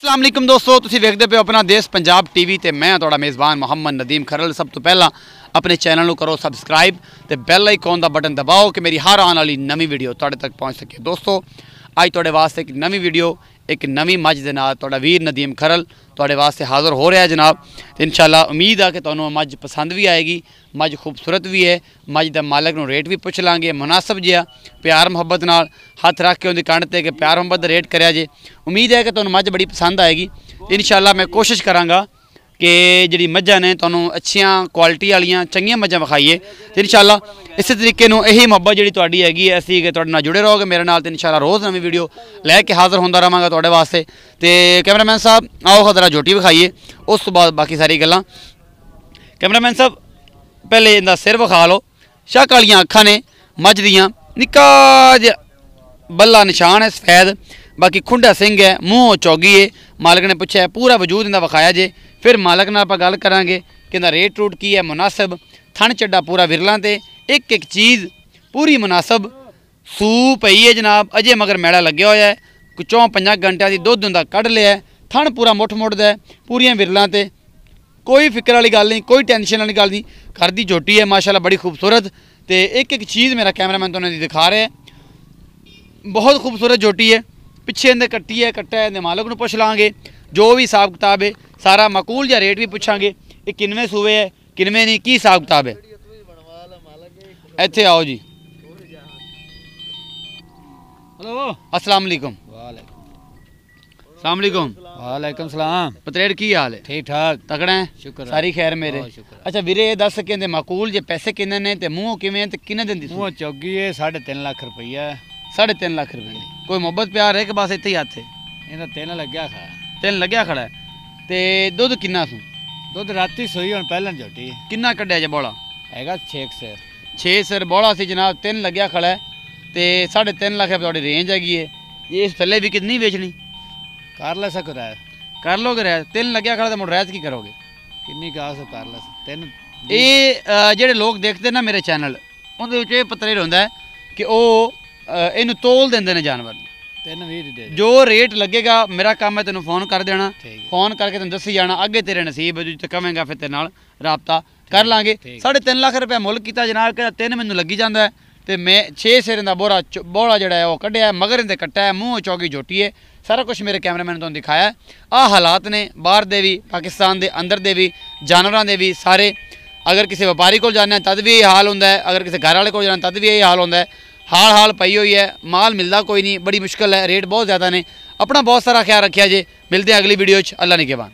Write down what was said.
अस्सलाम वालेकुम दोस्तों, तुसीं वेखदे पे अपना देश पंजाब टीवी ते मैं तुहाडा मेज़बान मोहम्मद नदीम खरल। सब तो पहला अपने चैनल को करो सबसक्राइब ते बैल आइकॉन का बटन दबाओ कि मेरी हर आने वाली नवी वीडियो तुहाडे तक पहुँच सके। दोस्तों अज तुहाडे वास्ते एक नवी वीडियो एक नवी मझ दे नाल तुहाडा वीर नदीम खरल तुहाडे वास्ते हाज़र हो रहा है जनाब। तो इंशाअल्लाह उम्मीद है कि तुहानूं मझ पसंद भी आएगी। मझ खूबसूरत भी है। मझ दा मालक नूं रेट भी पुछ लांगे मुनासिब जिहा प्यार मुहब्बत नाल हथ रख के उहदी कंड ते कि प्यार मुहब्बत रेट करया जे। उम्मीद है कि तुहानूं मझ बड़ी पसंद आएगी। इंशाअल्लाह मैं कोशिश करांगा कि जिहड़ी मझां ने तुहानूं अच्छियां क्वालिटी वालियां चंगियां मझां विखाईए। तो इंशाअल्लाह इस तरीके नूं यही मुहब्बत जिहड़ी तुहाडी हैगी असीं कि तुहाडे नाल जुड़े रहोगे मेरे नाल। तो इंशाअल्लाह रोज़ नवी वीडियो लैके हाज़र होंदा रहांगा तुहाडे वास्ते। तो कैमरामैन साहब आओ खतरा झोटी विखाईए, उस तो बाद बाकी सारी गल्लां। कैमरामैन साहब पहले इहदा सिर विखा लो। शक वालियां अखां ने मझ दियां, निक्का जिहा बल्ला निशान है सफेद, बाकी खुंडा सिंह है, मूँह चौगी है। मालक ने पूछा पूरा वजूद इहदा विखाया जे, फिर मालक नाल आपां गल करांगे कि इहदा रेट रूट की है मुनासिब। थन चड्डा पूरा विरलां ते एक एक चीज़ पूरी मुनासिब। सूह पई है जनाब, अजे मगर मैड़ा लग्या होया है। 4-5 घंटिया की दुध उहदा कढ़ लिया है। थन पूरा मुठ मुठदा है, पूरियां विरलां ते कोई फिक्र वाली गल नहीं, कोई टेंशन वाली गल नहीं। घर की झोटी है माशाल्लाह बड़ी खूबसूरत। तो एक एक चीज़ मेरा कैमरामैन तुहानूं दिखा रहा है। बहुत खूबसूरत झोटी है। पिछे इहदे कट्टी है, कट्टा है, इहदे मालक नूं पुछ लांगे जो भी हिसाब किताब है सारा माकूल जिहा रेट भी पुछांगे। ये किनवें सूबे है किनवें नहीं की हिसाब किताब है। इत्थे आओ जी। हेलो अस्सलाम वालेकुम। अस्सलाम वालेकुम। वालेकुम सलाम। पतरेड़ की हाल है? ठीक ठाक तकड़ा है शुक्र सारी खैर मेरे। अच्छा वीरे ये दस कहते माकूल जे पैसे किन्ने ने ते मूँह किवें ते किन्ने दिन दी? मूँह चौगी है 3.5 लाख रुपया। 3.5 लाख रुपये। कोई मोहब्बत प्यार है कि बस इत्थे ही हत्थ है? इहदा 3 लग्या खा। 3 लग्या खड़ा है। ते दुध किन्ना सू? दुध राती सोई हुण पहलन झोटी किन्ना कड्ढिया जे बौला? हैगा 6 सिर। 6 सिर बौला सी जनाब। 3 लग्या खड़ा है ते 3.5 लाख तुहाडी रेंज हैगी है। ये इस थल्ले भी कितनी बेचनी? कर लै सको राय। कर लोगे रैत? 3 लग्या खड़ा तो मुड़ रैत की करोगे? किन्नी का कर लै 3। ये जेह्ड़े लोग देखते ना मेरे चैनल उहदे विच एह पतरेड़ होंदा है कि ओह इनू तोल देंदे ने जानवर। 3.20 दे जो रेट लगेगा मेरा काम है तेन फोन कर देना, फोन करके तेन दसी जाना। अगे तेरे नसीब है जिते कवेंगा फिर तेरे नाल राबता कर लांगे। 3.5 लाख रुपया मुल किया जनाब कि 3 मैनू लगी जाता है। तो मैं 6 सिर का बोरा जोड़ा है वह कढ़िया है, मगर इनते कट्टा है, मूँह चौकी झोटी है। सारा कुछ मेरे कैमरामैन तुहानूं दिखाया है। आ हालात ने बाहर दे भी पाकिस्तान के अंदर दे भी जानवरों के भी सारे। अगर किसी व्यापारी को जाना तद भी यही हाल होंदा है, अगर किसी घर वाले को जाना तद भी यही हाल होंदा है। हाल पई हुई है, माल मिलता कोई नहीं, बड़ी मुश्किल है, रेट बहुत ज़्यादा ने। अपना बहुत सारा ख्याल रखिया जे। मिलते हैं अगली वीडियो अल्लाह ने के बाद।